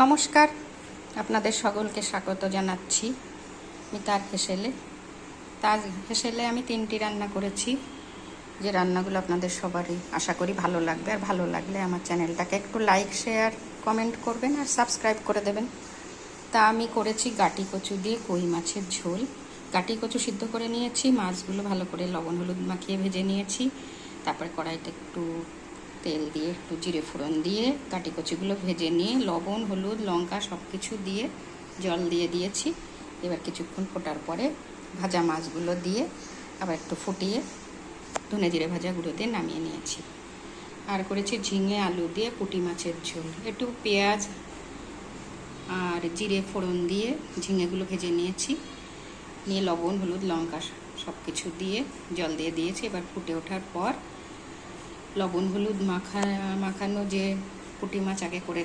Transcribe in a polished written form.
নমস্কার, আপনাদের সকলকে স্বাগত জানাচ্ছি মিতার হেসেলে। তার হেসেলে আমি 3টি রান্না করেছি, যে রান্নাগুলো আপনাদের সবারই আশা করি ভালো লাগবে। আর ভালো লাগলে আমার চ্যানেলটাকে একটু লাইক, শেয়ার, কমেন্ট করবেন আর সাবস্ক্রাইব করে দেবেন। তা আমি করেছি গাটি কচু দিয়ে কই মাছের ঝোল। গাটি কচু সিদ্ধ করে নিয়েছি, মাছগুলো ভালো করে লবণ হলুদ মাখিয়ে ভেজে নিয়েছি। তারপরে কড়াইতে একটু তেল দিয়ে একটু জিরে ফোড়ন দিয়ে গাটি কচুগুলো ভেজে নিয়ে লবণ হলুদ লঙ্কা সব কিছু দিয়ে জল দিয়ে দিয়েছি। এবার কিছুক্ষণ ফোটার পরে ভাজা মাছগুলো দিয়ে আবার একটু ফুটিয়ে ধনে জিরে ভাজা গুঁড়ো দিয়ে নামিয়ে নিয়েছি। আর করেছি ঝিঙে আলু দিয়ে পুঁটি মাছের ঝোল। একটু পেঁয়াজ আর জিরে ফোড়ন দিয়ে ঝিঙেগুলো ভেজে নিয়েছি, নিয়ে লবণ হলুদ লঙ্কা সব কিছু দিয়ে জল দিয়ে দিয়েছি। এবার ফুটে ওঠার পর লবণ হলুদ মাখানো যে পুঁটি মাছ আগে করে